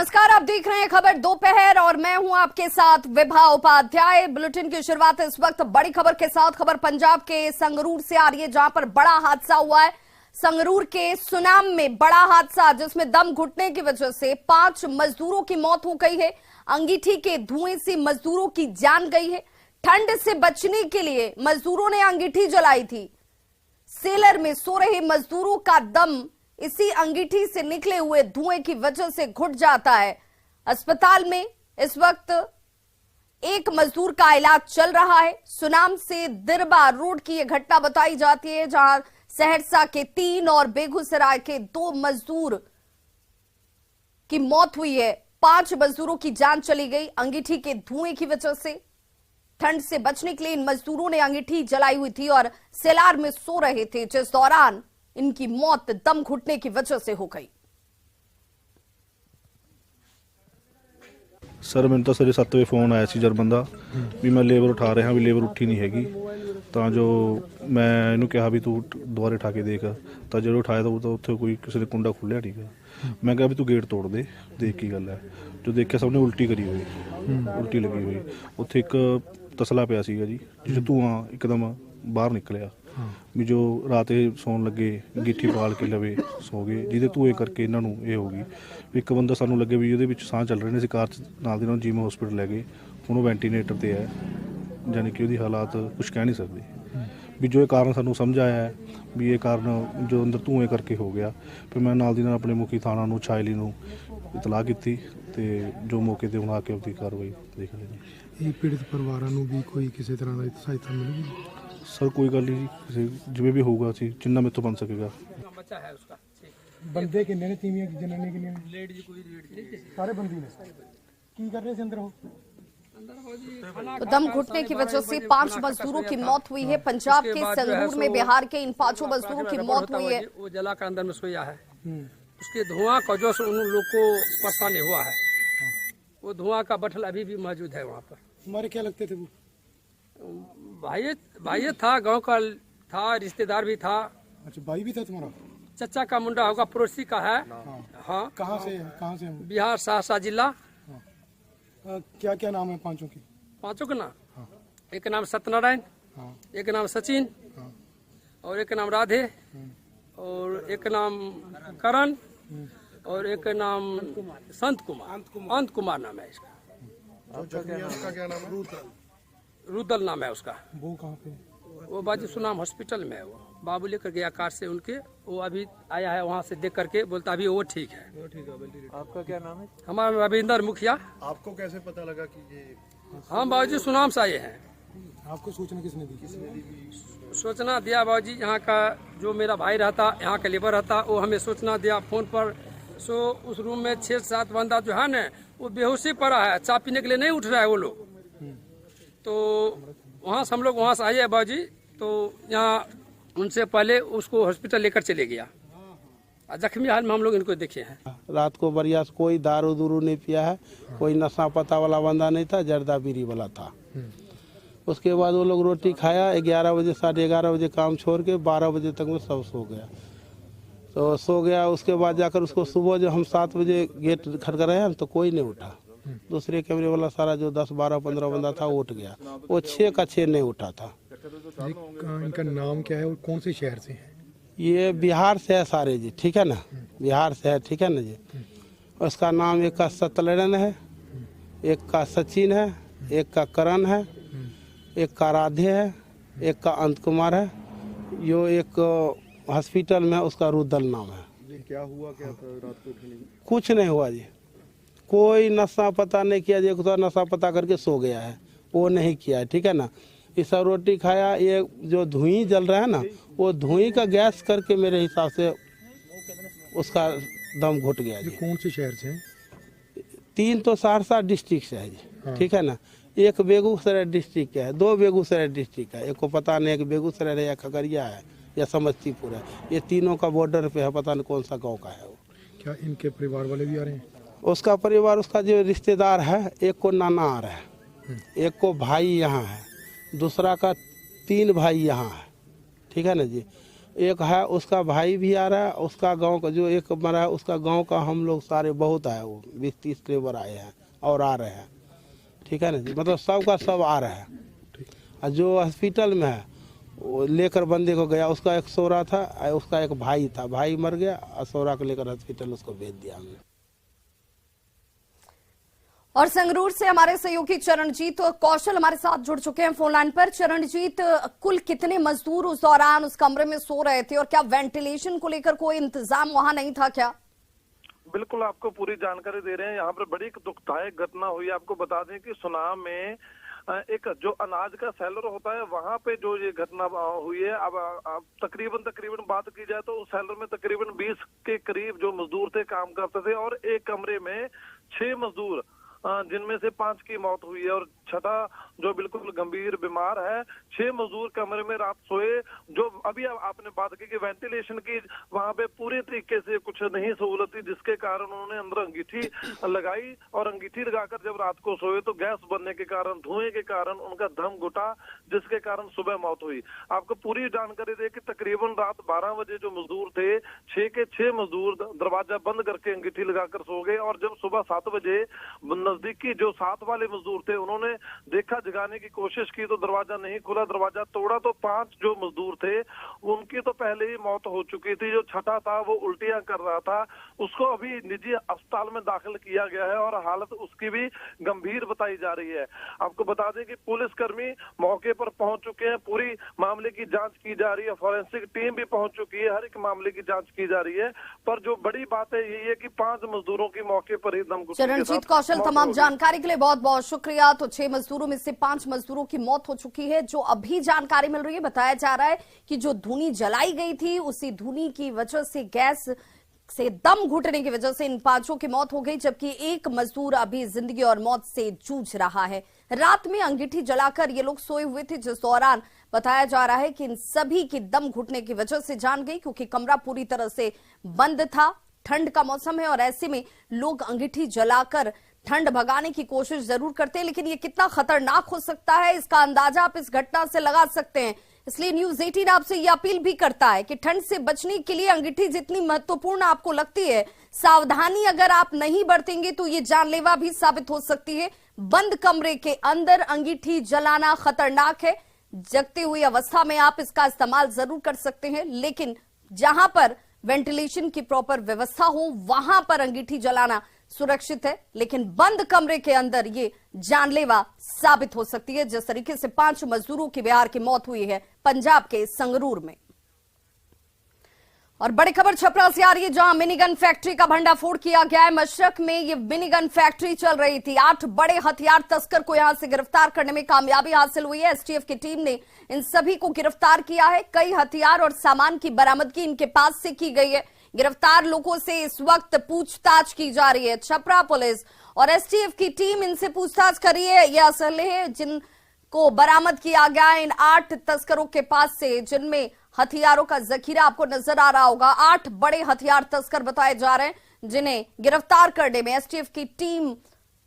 नमस्कार, आप देख रहे हैं खबर दोपहर और मैं हूं आपके साथ विभा उपाध्याय। बुलेटिन की शुरुआत इस वक्त बड़ी खबर के साथ। खबर पंजाब के संगरूर से आ रही है, जहां पर बड़ा हादसा हुआ है। संगरूर के सुनाम में बड़ा हादसा, जिसमें दम घुटने की वजह से 5 मजदूरों की मौत हो गई है। अंगीठी के धुएं से मजदूरों की जान गई है। ठंड से बचने के लिए मजदूरों ने अंगीठी जलाई थी। सेलर में सो रहे मजदूरों का दम इसी अंगीठी से निकले हुए धुएं की वजह से घुट जाता है। अस्पताल में इस वक्त एक मजदूर का इलाज चल रहा है। सुनाम से दिरबा रोड की यह घटना बताई जाती है, जहां सहरसा के 3 और बेगूसराय के 2 मजदूर की मौत हुई है। 5 मजदूरों की जान चली गई अंगीठी के धुएं की वजह से। ठंड से बचने के लिए इन मजदूरों ने अंगीठी जलाई हुई थी और सेलार में सो रहे थे, जिस दौरान इनकी मौत दम घुटने की वजह से हो गई। सर मैंने तो सवेरे 7 ਵਜੇ ਫੋਨ ਆਇਆ ਸੀ ਜਦ ਬੰਦਾ ਵੀ ਮੈਂ ਲੇਬਰ ਉਠਾ ਰਿਹਾ ਵੀ ਲੇਬਰ ਉੱਠੀ ਨਹੀਂ ਹੈਗੀ, ਤਾਂ ਜੋ ਮੈਂ ਇਹਨੂੰ ਕਿਹਾ ਵੀ ਤੂੰ ਦੁਬਾਰੇ ਉਠਾ ਕੇ ਦੇਖ, ਤਾਂ ਜਦੋਂ ਉਠਾਇਆ ਤਾਂ ਉੱਥੇ ਕੋਈ ਕਿਸੇ ਨੇ ਕੁੰਡਾ ਖੁੱਲਿਆ ਠੀਕ ਹੈ। ਮੈਂ ਕਿਹਾ ਵੀ ਤੂੰ ਗੇਟ ਤੋੜ ਦੇ, ਦੇਖ ਕੀ ਗੱਲ ਹੈ। ਜੋ ਦੇਖਿਆ ਸਭ ਨੇ ਉਲਟੀ ਕਰੀ ਹੋਈ, ਉਲਟੀ ਲੱਗੀ ਹੋਈ। ਉੱਥੇ ਇੱਕ ਤਸਲਾ ਪਿਆ ਸੀਗਾ ਜੀ, ਜਿਸ ਧੂਆਂ ਇੱਕਦਮ ਬਾਹਰ ਨਿਕਲਿਆ ਵੀ ਜੋ ਰਾਤ ਇਹ ਸੌਣ ਲੱਗੇ ਅੰਗੀਠੀ ਪਾਲ ਕੇ ਲਵੇ ਸੋ ਗਏ, ਜਿਹਦੇ ਧੂਏ ਕਰਕੇ ਇਹਨਾਂ ਨੂੰ ਇਹ ਹੋ ਗਈ। ਇੱਕ ਬੰਦਾ ਸਾਨੂੰ ਲੱਗੇ ਵੀ ਉਹਦੇ ਵਿੱਚ ਸਾਹ ਚੱਲ ਰਹੇ ਨੇ, ਅਸੀਂ ਕਾਰ 'ਚ ਨਾਲ ਦੀ ਨਾਲ ਜੀਮ ਹਸਪੀਟਲ ਲੈ ਗਏ। ਹੁਣ ਉਹ ਵੈਂਟੀਲੇਟਰ ਤੇ ਹੈ, ਯਾਨੀ ਕਿ ਉਹਦੀ ਹਾਲਾਤ ਕੁਝ ਕਹਿ ਨਹੀਂ ਸਕਦੇ। ਵੀ ਜੋ ਇਹ ਕਾਰਨ ਸਾਨੂੰ ਸਮਝ ਆਇਆ ਹੈ ਵੀ ਇਹ ਕਾਰਨ ਜੋ ਅੰਦਰ ਧੂਏ ਕਰਕੇ ਹੋ ਗਿਆ। ਫਿਰ ਮੈਂ ਨਾਲ ਦੀ ਨਾਲ ਆਪਣੇ ਮੁਖੀ ਥਾਣਾ ਨੂੰ ਛਾਇਲੀ ਨੂੰ ਇਤਲਾਹ ਕੀਤੀ ਤੇ ਜੋ ਮੌਕੇ ਤੇ ਹੁਣ ਆ ਕੇ ਆਪਣੀ ਕਾਰਵਾਈ ਦੇਖ ਰਹੇ ਨੇ। ਇਹ ਪੀੜਤ ਪਰਿਵਾਰਾਂ ਨੂੰ ਵੀ ਕੋਈ ਕਿਸੇ ਤਰ੍ਹਾਂ ਦਾ ਸਹਾਇਤਾ ਮਿਲੇਗੀ? सर कोई गल नहीं, जिवें भी होगा असीं जिन्ना मेरे तो बन सकेगा। बच्चा है उसका। ਬੰਦੇ ਕਿੰਨੇ ਨੇ? ਤੀਵੀਆਂ ਜਨਾਨੀ ਕਿੰਨੇ ਨੇ? लेडीज कोई लेडीज ਸਾਰੇ ਬੰਦੀ ਨੇ। ਕੀ ਕਰ ਰਹੇ ਸੀ ਅੰਦਰ? तो दम घुटने की वजह से 5 मजदूरों की मौत हुई है। पंजाब के संगरूर में बिहार के इन 5 मजदूरों की मौत हुई है। वो जला कर अंदर में सोया है। उसके धुआं का जो उन लोग को परेशानी हुआ है, वो धुआं का बटल अभी भी मौजूद है वहाँ पर। हमारे क्या लगते थे वो? भाई था, गांव का था, रिश्तेदार भी था। अच्छा, भाई भी था तुम्हारा? चचा का मुंडा होगा, पड़ोसी का है। हाँ। कहाँ से? कहाँ से? बिहार सहरसा जिला। क्या क्या नाम है पांचों की? पांचों का नाम, एक नाम सत्यनारायण, एक नाम सचिन, और एक नाम राधे, और एक नाम करण, और एक नाम संत कुमार। अंत कुमार नाम है इसका। उसका क्या नाम है? रुदल नाम है उसका। वो कहाँ पे? वो बाजी सुनाम हॉस्पिटल में है। वो बाबू लेकर गया कार से उनके, वो अभी आया है वहाँ से देख करके, बोलता अभी वो ठीक है। आपका क्या नाम है? हमारा रविंदर मुखिया। आपको कैसे पता लगा कि ये? हम बाबूजी सुनाम से आए हैं। आपको सूचना किसने दी? सूचना दिया बाबूजी, यहाँ का जो मेरा भाई रहता, यहाँ का लेबर रहता, वो हमें सूचना दिया फोन पर। सो उस रूम में 6-7 बंदा जो है न, वो बेहोशी पड़ा है, चाय पीने के लिए नहीं उठ रहा है वो लोग। तो वहाँ से हम लोग वहाँ से आए हैं बाबूजी, तो यहाँ उनसे पहले उसको हॉस्पिटल लेकर चले गया। जख्मी हाल में हम लोग इनको देखे हैं। रात को बढ़िया से कोई दारू दूरू नहीं पिया है, कोई नशा पता वाला बंदा नहीं था, जर्दा बीड़ी वाला था। उसके बाद वो लोग रोटी खाया, 11 बजे 11:30 बजे काम छोड़ के 12 बजे तक में सब सो गया। तो सो गया, उसके बाद जाकर उसको सुबह जो हम 7 बजे गेट खटखटाए हैं तो कोई नहीं उठा। दूसरे कैमरे वाला सारा जो 10, 12, 15 बंदा था वो उठ गया, वो 6 का 6 नहीं उठा था। इनका नाम क्या है और कौन से शहर से है? ये बिहार से है सारे जी, ठीक है ना, बिहार से है, ठीक है ना जी। उसका नाम एक का सत्यनारायण है, एक का सचिन है, एक का करण है, एक का राधे है, एक का अंत कुमार है। जो एक हॉस्पिटल में उसका रुदल नाम है। क्या हुआ? क्या रात को उठने? कुछ नहीं हुआ जी, कोई नशा पता नहीं किया जी। तो नशा पता करके सो गया है, वो नहीं किया है, ठीक है ना। ये सब रोटी खाया, ये जो धुआं जल रहा है ना, वो धुआं का गैस करके मेरे हिसाब से उसका दम घुट गया जी। कौन से शहर से? 3 तो सहरसा डिस्ट्रिक्ट से है जी, ठीक है ना। एक बेगूसराय डिस्ट्रिक्ट का है, 2 बेगूसराय डिस्ट्रिक्ट का है। एक को पता नहीं कि बेगूसराय है या खगड़िया है या समस्तीपुर है। ये तीनों का बॉर्डर पे है, पता नहीं कौन सा गाँव का है वो। क्या इनके परिवार वाले भी आ रहे हैं? उसका परिवार, उसका जो रिश्तेदार है, एक को नाना आ रहा है, एक को भाई यहाँ है, दूसरा का 3 भाई यहाँ है, ठीक है ना जी। एक है उसका भाई भी आ रहा है, उसका गांव का जो एक मरा है उसका गांव का हम लोग सारे बहुत आए, वो 20-30 लेबर आए हैं और आ रहे हैं, ठीक है ना जी। मतलब सबका सब आ रहा है। और जो हॉस्पिटल में है वो लेकर बंदे को गया, उसका एक सौरा था, उसका एक भाई था, भाई मर गया और सौरा को लेकर हॉस्पिटल उसको भेज दिया हमने। और संगरूर से हमारे सहयोगी चरणजीत कौशल हमारे साथ जुड़ चुके हैं फोन लाइन पर। चरणजीत, कुल कितने मजदूर उस दौरान उस कमरे में सो रहे थे और क्या वेंटिलेशन को लेकर कोई इंतजाम वहां नहीं था क्या? बिल्कुल, आपको पूरी जानकारी दे रहे हैं। यहाँ पर बड़ी दुखदायक घटना हुई। आपको बता दें कि सुनाम में एक जो अनाज का सेलर होता है वहां पे जो ये घटना हुई है। अब तकरीबन बात की जाए तो उस सेलर में तकरीबन 20 के करीब जो मजदूर थे काम करते थे और एक कमरे में 6 मजदूर जिनमें से 5 की मौत हुई है और 6 जो बिल्कुल गंभीर बीमार है। 6 मजदूर कमरे में रात सोए। जो अभी आपने बात की कि वेंटिलेशन की वहां पे पूरी तरीके से कुछ नहीं सहूलत थी, जिसके कारण उन्होंने अंदर अंगीठी लगाई और अंगीठी लगाकर जब रात को सोए तो गैस बनने के कारण, धुएं के कारण उनका दम घुटा, जिसके कारण सुबह मौत हुई। आपको पूरी जानकारी दे कि तकरीबन रात 12 बजे जो मजदूर थे, 6 के 6 मजदूर दरवाजा बंद करके अंगीठी लगाकर सो गए और जब सुबह 7 बजे नजदीकी जो 7 वाले मजदूर थे उन्होंने देखा, जगाने की कोशिश की तो दरवाजा नहीं खुला। दरवाजा तोड़ा तो 5 जो मजदूर थे उनकी तो पहले ही मौत हो चुकी थी। जो 6 था वो उल्टियां कर रहा था, उसको अभी निजी अस्पताल में दाखिल किया गया है और हालत उसकी भी गंभीर बताई जा रही है। आपको बता दें कि पुलिसकर्मी मौके पर पहुंच चुके हैं, पूरी मामले की जांच की जा रही है, फॉरेंसिक टीम भी पहुंच चुकी है, हर एक मामले की जांच की जा रही है। पर जो बड़ी बात है यही है कि 5 मजदूरों की मौके पर ही दम घुटने के साथ चरणजीत कौशल, तमाम जानकारी के लिए बहुत बहुत शुक्रिया। तो 6 मजदूरों में से 5 मजदूरों की मौत हो चुकी है। जो अभी जानकारी मिल रही है, बताया जा रहा है कि जो धुनी जलाई गई थी उसी धुनी की वजह से, गैस से दम घुटने की वजह से इन 5 की मौत हो गई, जबकि एक मजदूर अभी जिंदगी और मौत से जूझ रहा है। रात में अंगीठी जलाकर ये लोग सोए हुए थे, जिस दौरान बताया जा रहा है कि इन सभी की दम घुटने की वजह से जान गई, क्योंकि कमरा पूरी तरह से बंद था। ठंड का मौसम है और ऐसे में लोग अंगीठी जलाकर ठंड भगाने की कोशिश जरूर करते हैं, लेकिन ये कितना खतरनाक हो सकता है इसका अंदाजा आप इस घटना से लगा सकते हैं। इसलिए न्यूज 18 आपसे ये अपील भी करता है कि ठंड से बचने के लिए अंगीठी जितनी महत्वपूर्ण आपको लगती है, सावधानी अगर आप नहीं बरतेंगे तो ये जानलेवा भी साबित हो सकती है। बंद कमरे के अंदर अंगीठी जलाना खतरनाक है। जगते हुई अवस्था में आप इसका इस्तेमाल जरूर कर सकते हैं, लेकिन जहां पर वेंटिलेशन की प्रॉपर व्यवस्था हो वहां पर अंगीठी जलाना सुरक्षित है, लेकिन बंद कमरे के अंदर ये जानलेवा साबित हो सकती है, जिस तरीके से 5 मजदूरों की बिहार की मौत हुई है पंजाब के संगरूर में। और बड़ी खबर छपरा से आ रही है, जहां मिनीगन फैक्ट्री का भंडाफोड़ किया गया है। मशरक में ये मिनीगन फैक्ट्री चल रही थी। 8 बड़े हथियार तस्कर को यहां से गिरफ्तार करने में कामयाबी हासिल हुई है। एसटीएफ की टीम ने इन सभी को गिरफ्तार किया है। कई हथियार और सामान की बरामदगी इनके पास से की गई है। गिरफ्तार लोगों से इस वक्त पूछताछ की जा रही है। छपरा पुलिस और एसटीएफ की टीम इनसे पूछताछ कर रही है। ये असलहे जिनको बरामद किया गया है इन 8 तस्करों के पास से, जिनमें हथियारों का जखीरा आपको नजर आ रहा होगा। 8 बड़े हथियार तस्कर बताए जा रहे हैं, जिन्हें गिरफ्तार करने में एसटीएफ की टीम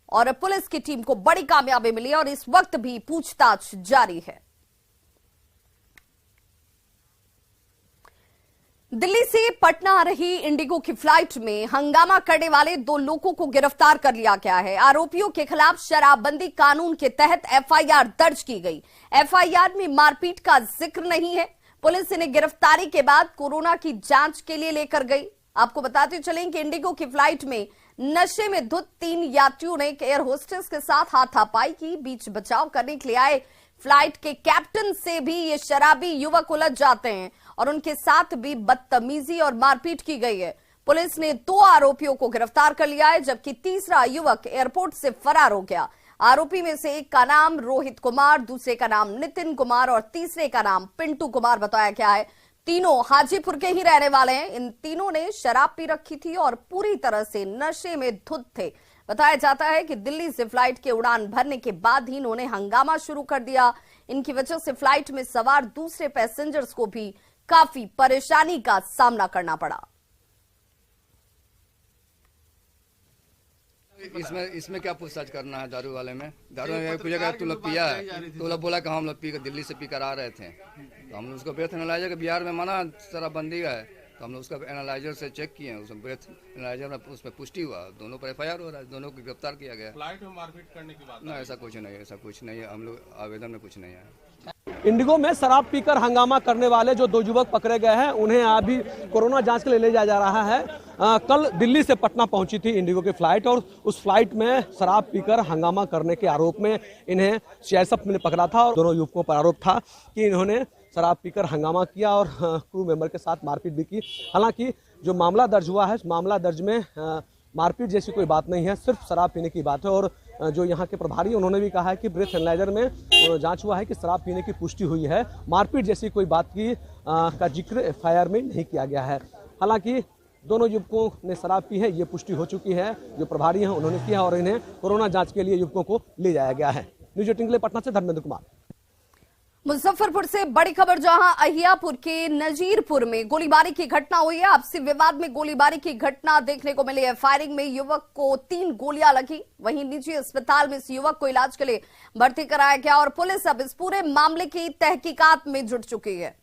और पुलिस की टीम को बड़ी कामयाबी मिली है और इस वक्त भी पूछताछ जारी है। दिल्ली से पटना आ रही इंडिगो की फ्लाइट में हंगामा करने वाले 2 लोगों को गिरफ्तार कर लिया गया है। आरोपियों के खिलाफ शराबबंदी कानून के तहत एफआईआर दर्ज की गई। एफआईआर में मारपीट का जिक्र नहीं है। पुलिस इन्हें गिरफ्तारी के बाद कोरोना की जांच के लिए लेकर गई। आपको बताते चलें कि इंडिगो की फ्लाइट में नशे में धुत 3 यात्रियों ने एयर होस्टेस के साथ हाथापाई की। बीच बचाव करने के लिए आए फ्लाइट के कैप्टन से भी ये शराबी युवक उलझ जाते हैं और उनके साथ भी बदतमीजी और मारपीट की गई है। पुलिस ने 2 आरोपियों को गिरफ्तार कर लिया है, जबकि तीसरा युवक एयरपोर्ट से फरार हो गया। आरोपी में से एक का नाम रोहित कुमार, दूसरे का नाम नितिन कुमार और तीसरे का नाम पिंटू कुमार बताया गया है। तीनों हाजीपुर के ही रहने वाले हैं। इन तीनों ने शराब पी रखी थी और पूरी तरह से नशे में धुत थे। बताया जाता है कि दिल्ली से फ्लाइट के उड़ान भरने के बाद ही इन्होंने हंगामा शुरू कर दिया। इनकी वजह से फ्लाइट में सवार दूसरे पैसेंजर्स को भी काफी परेशानी का सामना करना पड़ा। इसमें क्या पूछताछ करना है? दारू वाले में, दारू में पूछेगा तू लोग पिया है, तो लोग बोला कि हम लोग पी कर दिल्ली से पी कर आ रहे थे। तो हमने उसका ब्रेथ एनालाइजर के बिहार में माना शराबबंदी है, तो हमने उसका एनालाइजर से चेक किए हैं, उसमें ब्रेथ एनालाइजर में उसमें पुष्टि हुआ, दोनों पर FIR हो रहा है, दोनों को गिरफ्तार किया गया। फ्लाइट में मारपीट करने की बात ना ऐसा कुछ नहीं है, ऐसा कुछ नहीं है, हम लोग आवेदन में कुछ नहीं है। इंडिगो में शराब पीकर हंगामा करने वाले जो 2 युवक पकड़े गए हैं उन्हें अभी कोरोना जांच के लिए ले जाया जा रहा है। कल दिल्ली से पटना पहुंची थी इंडिगो की फ्लाइट और उस फ्लाइट में शराब पीकर हंगामा करने के आरोप में इन्हें CISF ने पकड़ा था और दोनों युवकों पर आरोप था कि इन्होंने शराब पीकर हंगामा किया और क्रू मेंबर के साथ मारपीट भी की। हालांकि जो मामला दर्ज हुआ है उस मामला दर्ज में मारपीट जैसी कोई बात नहीं है, सिर्फ शराब पीने की बात है। और जो यहाँ के प्रभारी उन्होंने भी कहा है कि ब्रेथ एनालाइजर में जांच हुआ है कि शराब पीने की पुष्टि हुई है, मारपीट जैसी कोई बात का जिक्र FIR में नहीं किया गया है। हालांकि दोनों युवकों ने शराब पी है, ये पुष्टि हो चुकी है, जो प्रभारी हैं उन्होंने किया और इन्हें कोरोना जांच के लिए युवकों को ले जाया गया है। न्यूज 18 के लिए पटना से धर्मेंद्र कुमार। मुजफ्फरपुर से बड़ी खबर, जहां अहियापुर के नजीरपुर में गोलीबारी की घटना हुई है। आपसी विवाद में गोलीबारी की घटना देखने को मिली है। फायरिंग में युवक को 3 गोलियां लगी। वहीं निजी अस्पताल में इस युवक को इलाज के लिए भर्ती कराया गया और पुलिस अब इस पूरे मामले की तहकीकात में जुट चुकी है।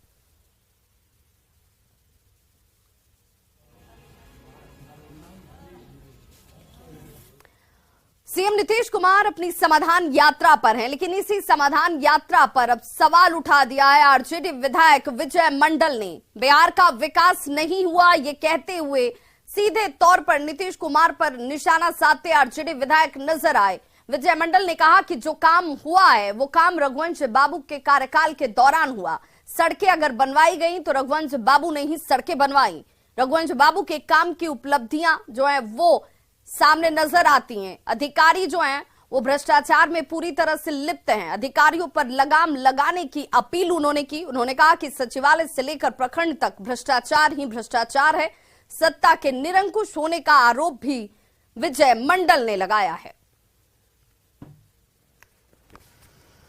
सीएम नीतीश कुमार अपनी समाधान यात्रा पर हैं, लेकिन इसी समाधान यात्रा पर अब सवाल उठा दिया है आरजेडी विधायक विजय मंडल ने। बिहार का विकास नहीं हुआ ये कहते हुए सीधे तौर पर नीतीश कुमार पर निशाना साधते आरजेडी विधायक नजर आए। विजय मंडल ने कहा कि जो काम हुआ है वो काम रघुवंश बाबू के कार्यकाल के दौरान हुआ। सड़कें अगर बनवाई गई तो रघुवंश बाबू ने ही सड़कें बनवाई। रघुवंश बाबू के काम की उपलब्धियां जो है वो सामने नजर आती हैं। अधिकारी जो हैं वो भ्रष्टाचार में पूरी तरह से लिप्त हैं। अधिकारियों पर लगाम लगाने की अपील उन्होंने की। उन्होंने कहा कि सचिवालय से लेकर प्रखंड तक भ्रष्टाचार ही भ्रष्टाचार है। सत्ता के निरंकुश होने का आरोप भी विजय मंडल ने लगाया है।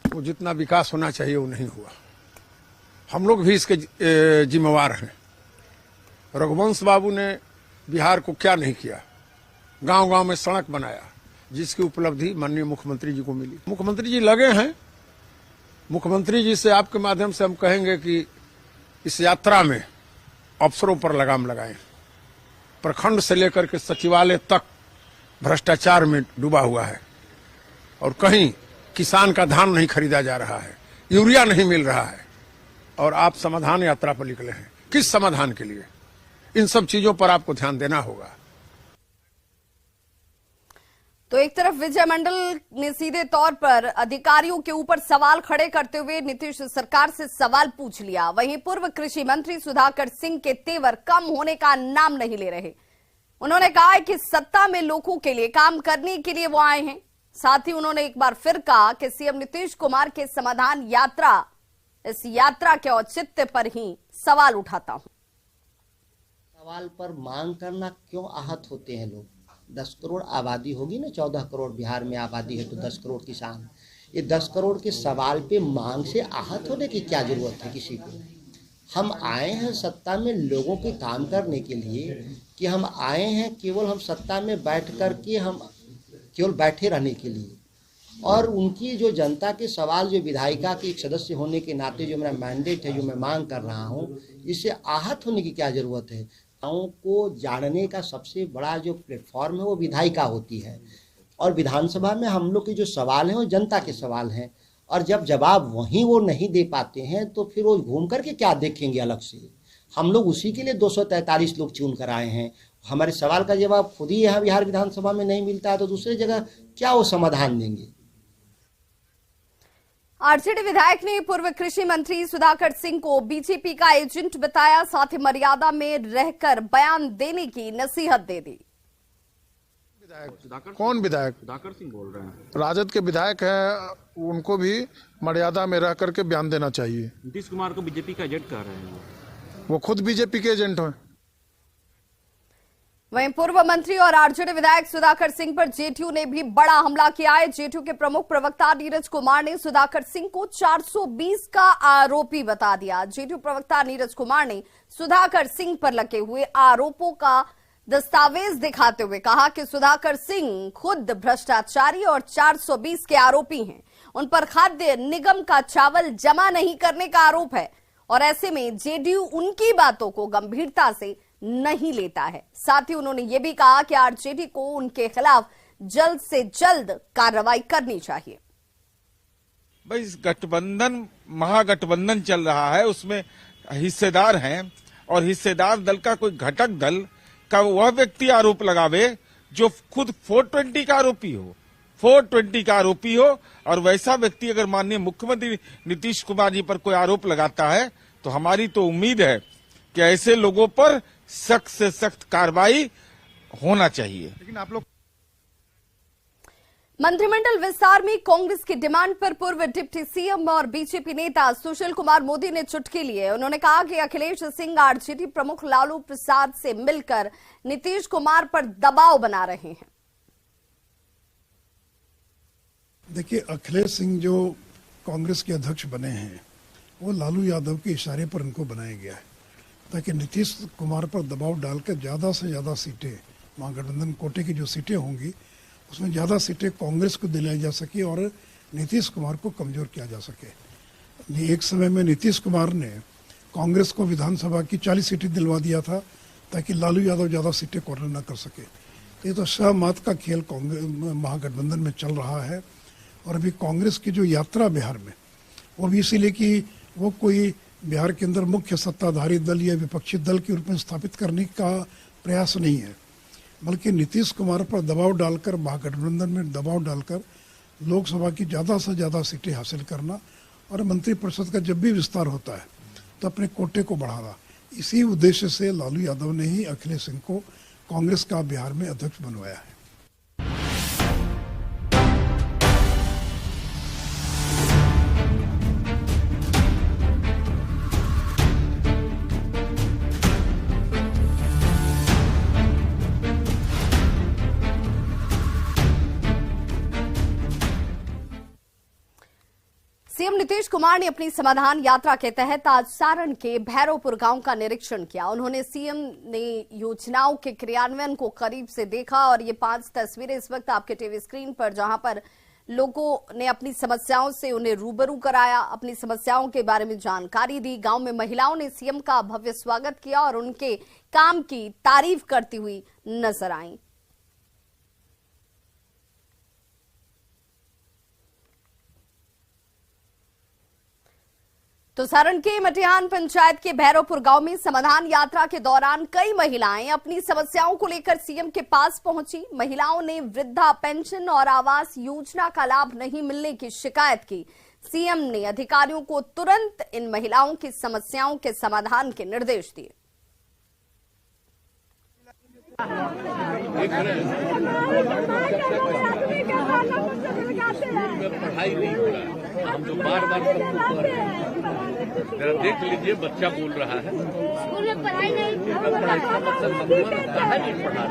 वो जितना विकास होना चाहिए वो नहीं हुआ। हम लोग भी इसके जिम्मेवार हैं। रघुवंश बाबू ने बिहार को क्या नहीं किया, गांव-गांव में सड़क बनाया, जिसकी उपलब्धि माननीय मुख्यमंत्री जी को मिली। मुख्यमंत्री जी लगे हैं। मुख्यमंत्री जी से आपके माध्यम से हम कहेंगे कि इस यात्रा में अफसरों पर लगाम लगाएं। प्रखंड से लेकर के सचिवालय तक भ्रष्टाचार में डूबा हुआ है और कहीं किसान का धान नहीं खरीदा जा रहा है, यूरिया नहीं मिल रहा है और आप समाधान यात्रा पर निकले हैं। किस समाधान के लिए? इन सब चीजों पर आपको ध्यान देना होगा। तो एक तरफ विजय मंडल ने सीधे तौर पर अधिकारियों के ऊपर सवाल खड़े करते हुए नीतीश सरकार से सवाल पूछ लिया। वहीं पूर्व कृषि मंत्री सुधाकर सिंह के तेवर कम होने का नाम नहीं ले रहे। उन्होंने कहा कि सत्ता में लोगों के लिए काम करने के लिए वो आए हैं। साथ ही उन्होंने एक बार फिर कहा कि सीएम नीतीश कुमार के समाधान यात्रा, इस यात्रा के औचित्य पर ही सवाल उठाता हूं। सवाल पर मांग करना क्यों आहत होते हैं लोग? 10 करोड़ आबादी होगी ना, 14 करोड़ बिहार में आबादी है तो 10 करोड़ किसान। ये 10 करोड़ के सवाल पे मांग से आहत होने की क्या जरूरत है किसी को? हम आए हैं सत्ता में लोगों के काम करने के लिए कि हम आए हैं केवल हम सत्ता में बैठ कर के हम केवल बैठे रहने के लिए? और उनकी जो जनता के सवाल, जो विधायिका के एक सदस्य होने के नाते जो मेरा मैंडेट है, जो मैं मांग कर रहा हूँ, इससे आहत होने की क्या जरूरत है? को जानने का सबसे बड़ा जो प्लेटफॉर्म है वो विधायिका होती है और विधानसभा में हम लोग के जो सवाल हैं वो जनता के सवाल हैं और जब जवाब वहीं वो नहीं दे पाते हैं तो फिर वो घूम करके क्या देखेंगे अलग से? हम लोग उसी के लिए 243 लोग चुन कर आए हैं। हमारे सवाल का जवाब खुद ही यहाँ बिहार विधानसभा में नहीं मिलता है तो दूसरी जगह क्या वो समाधान देंगे? आरजेडी विधायक ने पूर्व कृषि मंत्री सुधाकर सिंह को बीजेपी का एजेंट बताया। साथ ही मर्यादा में रहकर बयान देने की नसीहत दे दी। कौन विधायक? सुधाकर सिंह बोल रहे हैं। राजद के विधायक हैं, उनको भी मर्यादा में रह करके बयान देना चाहिए। नीतीश कुमार को बीजेपी का एजेंट कह रहे हैं। वो खुद बीजेपी के एजेंट हैं। वहीं पूर्व मंत्री और आरजेडी विधायक सुधाकर सिंह पर जेडीयू ने भी बड़ा हमला किया है। जेडीयू के प्रमुख प्रवक्ता नीरज कुमार ने सुधाकर सिंह को 420 का आरोपी बता दिया। जेडीयू प्रवक्ता नीरज कुमार ने सुधाकर सिंह पर लगे हुए आरोपों का दस्तावेज दिखाते हुए कहा कि सुधाकर सिंह खुद भ्रष्टाचारी और 420 के आरोपी हैं। उन पर खाद्य निगम का चावल जमा नहीं करने का आरोप है। और ऐसे में जेडीयू उनकी बातों को गंभीरता से नहीं लेता है। साथ ही उन्होंने ये भी कहा कि आरजेडी को उनके खिलाफ जल्द से जल्द कार्रवाई करनी चाहिए। भाई इस गठबंधन महागठबंधन चल रहा है, उसमें हिस्सेदार हैं और हिस्सेदार दल का कोई घटक दल का वह व्यक्ति आरोप लगावे जो खुद 420 का आरोपी हो, 420 का आरोपी हो। और वैसा व्यक्ति अगर माननीय मुख्यमंत्री नीतीश कुमार जी पर कोई आरोप लगाता है तो हमारी तो उम्मीद है कि ऐसे लोगों पर सख्त से सख्त कार्रवाई होना चाहिए। लेकिन आप लोग मंत्रिमंडल विस्तार में कांग्रेस की डिमांड पर पूर्व डिप्टी सीएम और बीजेपी नेता सुशील कुमार मोदी ने चुटकी ली है। उन्होंने कहा कि अखिलेश सिंह आरजेडी प्रमुख लालू प्रसाद से मिलकर नीतीश कुमार पर दबाव बना रहे हैं। देखिए, अखिलेश सिंह जो कांग्रेस के अध्यक्ष बने हैं वो लालू यादव के इशारे पर उनको बनाया गया है ताकि नीतीश कुमार पर दबाव डालकर ज्यादा से ज्यादा सीटें, महागठबंधन कोटे की जो सीटें होंगी उसमें ज्यादा सीटें कांग्रेस को दिलाई जा सके और नीतीश कुमार को कमजोर किया जा सके। एक समय में नीतीश कुमार ने कांग्रेस को विधानसभा की 40 सीटें दिलवा दिया था ताकि लालू यादव ज्यादा सीटें कॉर्नर न कर सके। ये तो सहमत का खेल कांग्रेस महागठबंधन में चल रहा है। और अभी कांग्रेस की जो यात्रा बिहार में, वो भी इसीलिए कि वो कोई बिहार के अंदर मुख्य सत्ताधारी दल या विपक्षी दल के रूप में स्थापित करने का प्रयास नहीं है, बल्कि नीतीश कुमार पर दबाव डालकर, महागठबंधन में दबाव डालकर लोकसभा की ज़्यादा से ज़्यादा सीटें हासिल करना और मंत्रिपरिषद का जब भी विस्तार होता है तो अपने कोटे को बढ़ाना। इसी उद्देश्य से लालू यादव ने ही अखिलेश सिंह को कांग्रेस का बिहार में अध्यक्ष बनवाया है। सीएम नीतीश कुमार ने अपनी समाधान यात्रा के तहत आज सारण के भैरवपुर गांव का निरीक्षण किया। उन्होंने सीएम ने योजनाओं के क्रियान्वयन को करीब से देखा और ये 5 तस्वीरें इस वक्त आपके टीवी स्क्रीन पर, जहां पर लोगों ने अपनी समस्याओं से उन्हें रूबरू कराया, अपनी समस्याओं के बारे में जानकारी दी। गांव में महिलाओं ने सीएम का भव्य स्वागत किया और उनके काम की तारीफ करती हुई नजर आई। तो सारण के मटिहान पंचायत के भैरवपुर गांव में समाधान यात्रा के दौरान कई महिलाएं अपनी समस्याओं को लेकर सीएम के पास पहुंची। महिलाओं ने वृद्धा पेंशन और आवास योजना का लाभ नहीं मिलने की शिकायत की। सीएम ने अधिकारियों को तुरंत इन महिलाओं की समस्याओं के समाधान के निर्देश दिए। पढ़ाई नहीं हो रहा, हम तो बार बार जरा देख लीजिए, बच्चा बोल रहा है स्कूल में पढ़ाई नहीं, नहीं पढ़ा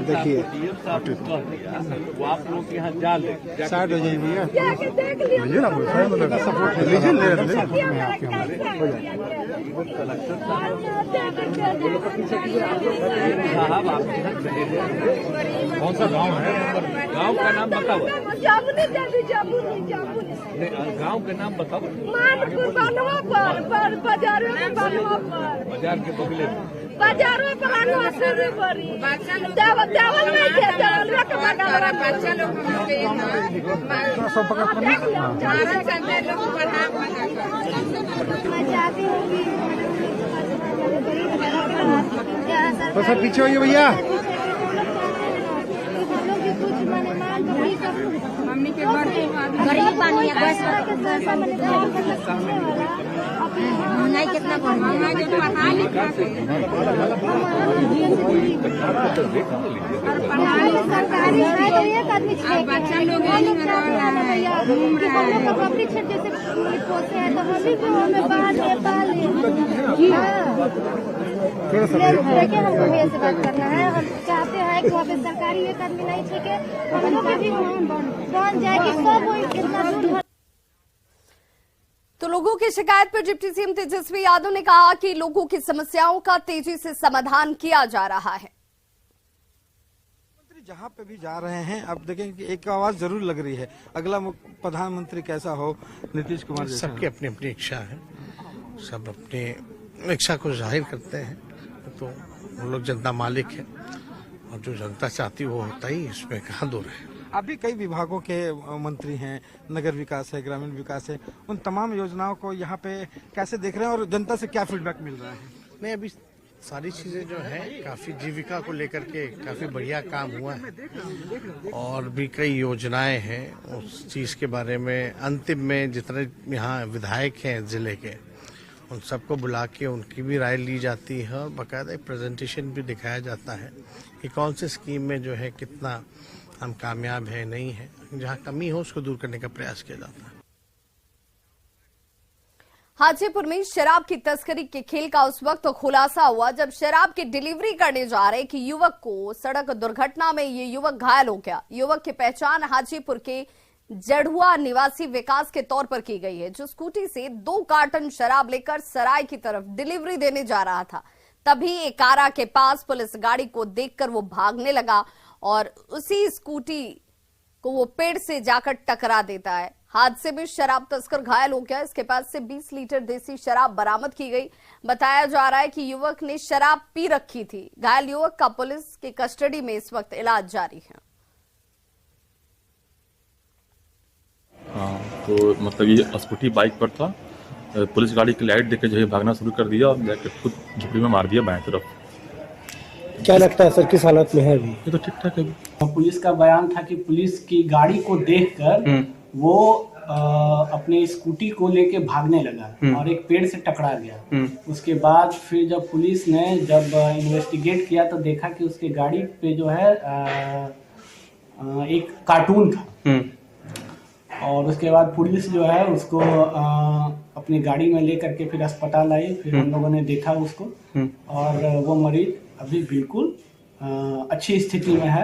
देखिए वो आप लोग यहाँ जा ले साइड हो जाएंगे, साहब आपके यहाँ चले गए। कौन सा गांव है? गांव का नाम बताओ। गांव का नाम बताओ। बाजार के बगले में बाजारों तो सब पीछे होइए भैया। गरीब पानी है, महंगाई कितना सरकारी बच्चा लोग पब्लिक जैसे पोसे है तो हम भी हमें बाहर देखिए, हमको भी ऐसे बात करना है। हम चाहते हैं कि वहाँ पे सरकारी एक आदमी नहीं ठीक है, हम लोग भी बन जाए कि सब इतना दूर। तो लोगों की शिकायत पर डिप्टी सीएम तेजस्वी यादव ने कहा कि लोगों की समस्याओं का तेजी से समाधान किया जा रहा है। जहाँ पे भी जा रहे हैं अब देखें कि एक आवाज जरूर लग रही है, अगला प्रधानमंत्री कैसा हो, नीतीश कुमार जैसा। सबकी अपनी अपनी इच्छा है, सब अपनी इच्छा को जाहिर करते हैं, तो हम लोग जनता मालिक है और जो जनता चाहती वो होता ही, इसमें कहाँ दूर है। अभी कई विभागों के मंत्री हैं, नगर विकास है, ग्रामीण विकास है, उन तमाम योजनाओं को यहाँ पे कैसे देख रहे हैं और जनता से क्या फीडबैक मिल रहा है? नहीं, अभी सारी चीजें जो है काफी जीविका को लेकर के काफी बढ़िया काम हुआ है और भी कई योजनाएं हैं उस चीज के बारे में। अंतिम में जितने यहाँ विधायक हैं जिले के, उन सबको बुला के उनकी भी राय ली जाती है और बाकायदा एक प्रेजेंटेशन भी दिखाया जाता है कि कौन सी स्कीम में जो है कितना हम कामयाब है, नहीं है, जहाँ कमी हो उसको दूर करने का प्रयास किया जाता है। हाजीपुर में शराब की तस्करी के खेल का उस वक्त तो खुलासा हुआ जब शराब की डिलीवरी करने जा रहे कि युवक को सड़क दुर्घटना में ये युवक घायल हो गया। युवक की पहचान हाजीपुर के जड़ुआ निवासी विकास के तौर पर की गई है, जो स्कूटी से 2 कार्टन शराब लेकर सराय की तरफ डिलीवरी देने जा रहा था। तभी एकारा के पास पुलिस गाड़ी को देखकर वो भागने लगा और उसी स्कूटी को वो पेड़ से जाकर टकरा देता है। हादसे में शराब तस्कर घायल हो गया। इसके पास से 20 लीटर देसी शराब बरामद की गई। बताया जा रहा है कि युवक ने शराब पी रखी थी। घायल युवक का पुलिस की कस्टडी में इस वक्त इलाज जारी है। हाँ, तो मतलब ये स्कूटी बाइक पर था, पुलिस गाड़ी की लाइट देख के जो है भागना शुरू कर दिया और जाकर खुद झुपड़ी में मार दिया बाएं तरफ। क्या लगता है सर, किस हालत में है अभी? ये तो ठीक ठाक है। पुलिस का बयान था कि पुलिस की गाड़ी को देखकर वो अपने स्कूटी को लेके भागने लगा और एक पेड़ से टकरा गया। उसके बाद फिर जब पुलिस ने इन्वेस्टिगेट किया तो देखा कि उसके गाड़ी पे जो है एक कार्टून था और उसके बाद पुलिस जो है उसको अपनी गाड़ी में लेकर के फिर अस्पताल आई। फिर हम लोगों ने देखा उसको और वो मरीज अभी बिल्कुल अच्छी स्थिति में है।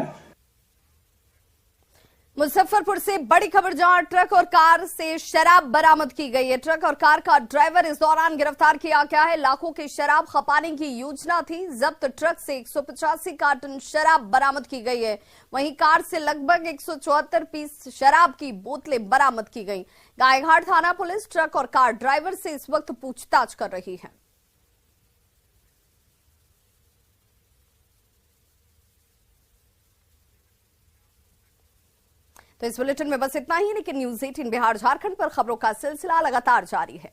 मुजफ्फरपुर से बड़ी खबर, जहां ट्रक और कार से शराब बरामद की गई है। ट्रक और कार का ड्राइवर इस दौरान गिरफ्तार किया गया है। लाखों की शराब खपाने की योजना थी। जब्त ट्रक से 185 कार्टन शराब बरामद की गई है। वहीं कार से लगभग 174 पीस शराब की बोतलें बरामद की गई। गायघाट थाना पुलिस ट्रक और कार ड्राइवर से इस वक्त पूछताछ कर रही है। तो इस बुलेटिन में बस इतना ही, लेकिन न्यूज़ 18 बिहार झारखंड पर खबरों का सिलसिला लगातार जारी है।